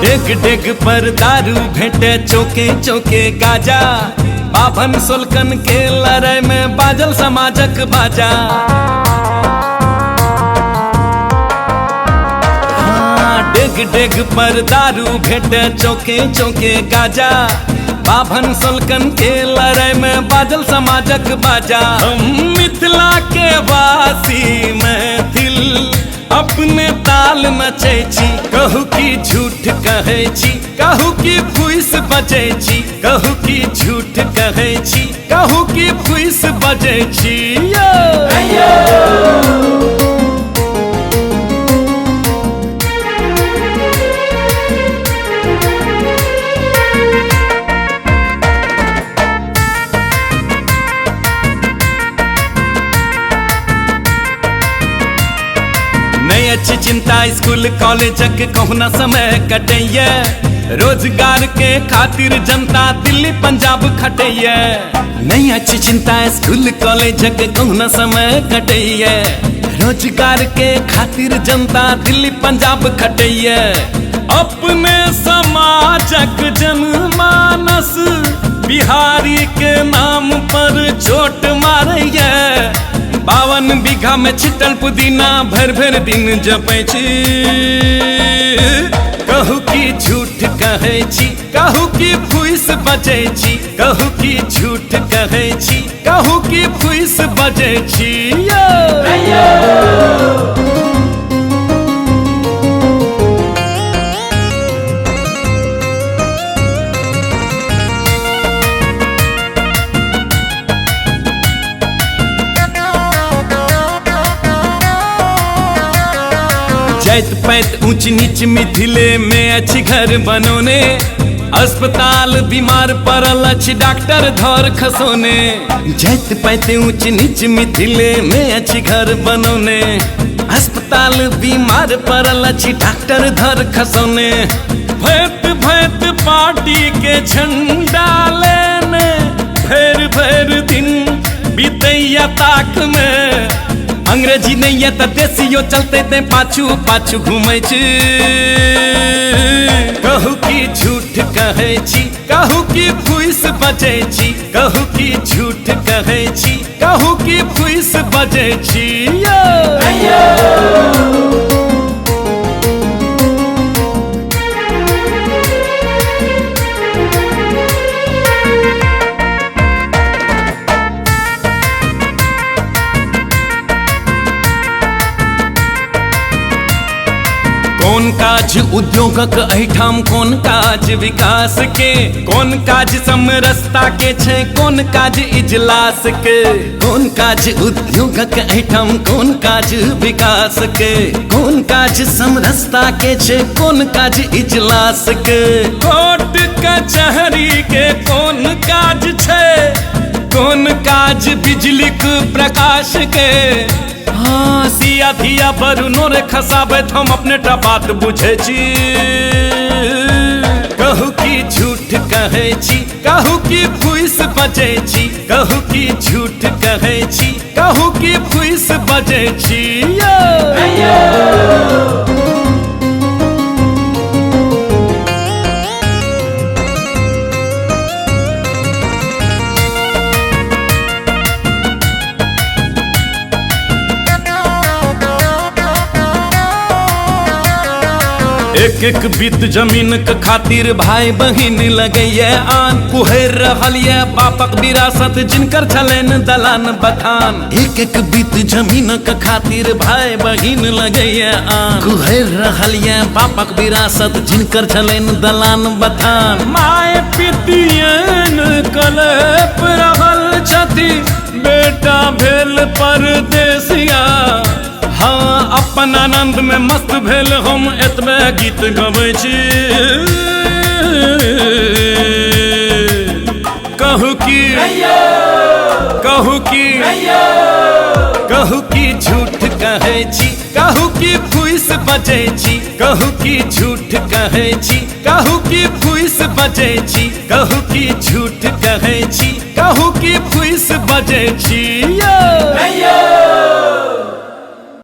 डेग डेग पर दारू भेटे चौके चौके गाजा, बाभन सोलकन के लड़ाई में बाजल समाजक बाजा। डेग डेग पर दारू भेटे चौके चौके गाजा, बाभन सोलकन के लड़ाई में बाजल समाजक बाजा। हम मिथिला के वासी महफिल अपने ताल नचै छी, कहू की झूठ कहै छी, कहू की फुइस बजै छी, कहू की झूठ कहै छी, कहू की फुइस बजै छी। नहीं अच्छी चिंता स्कूल कॉलेजक कहुना समय कटैया, रोजगार के खातिर जनता दिल्ली पंजाब खटैया। नहीं अच्छी चिंता स्कूल कॉलेजक कहुना समय कटैया, रोजगार के खातिर जनता दिल्ली पंजाब खटैया। अपने समाजक जनमानस बिहारी के नाम पर चोट मारैया। 52 बीघा में छिटल पुदीना भर भर दिन जपै छी, कहू की झूठ कहै छी, कहू की फुइस बजै छी, कहू की झूठ कहै छी, कहू की फुइस बजै छी। जैत पैत ऊंच नीच मिथिले में अच्छी घर बनोने, अस्पताल बीमार पड़ल अच्छी डॉक्टर धर खसोने। जैत पैत ऊंच नीच मिथिले में अच्छी घर बनोने, अस्पताल बीमार पड़ल अच्छी डॉक्टर धर खसोने। भैत भैत पार्टी के झंडा लेने भैर भैर दिन बीतैया ताक में। अंग्रेजी नहीं है तो देसियो चलते ते पाछू पाछू घूमै छी, कहू की झूठ कहै छी, कहू की फुइस बजै छी, कहू की झूठ कहै छी, कहू की फुइस बजै छी। कौन काज उद्योगक एहिठाम, कौन काज विकास के, कौन काज समरसता के छै, कौन काज इजलास के। कौन काज उद्योगक एहिठाम, कौन काज विकास के, कौन काज समरसता के छै, कौन काज इजलास के। कोर्ट कचहरी के कौन काज छै, कौन काज बिजलीक प्रकाश के। हाँ सिया धिया बरुनो रे खसाबैत हम अपने टा बात बुझै छी, कहू की झूठ कहै छी, कहू की फुइस बजै छी, कहू की झूठ कहै छी, कहू की फुइस बजै छी। एक एक बित जमीन के खातिर भाई बहिन लगैया आन, कुहर रहल ये बापक विरासत जिनकर छलैन दलान बथान। एक एक बित जमीन के खातिर भाई बहिन लगैया आन, कुहर रहल ये बापक विरासत जिनकर छलैन दलान बथान। माय पितियन कलप रहल छथि, बेटा भेल परदेसिया। हाँ अपन आनंद में मस्त भेल हम एतबे गीत गबै छी, कहू की कहू की कहू की झूठ कहै छी, कहू की फुइस बजै छी, कहू की झूठ कहै छी, कहू की फुइस बजै छी, कहू की झूठ कहै छी, कहू की फुइस बजै छी।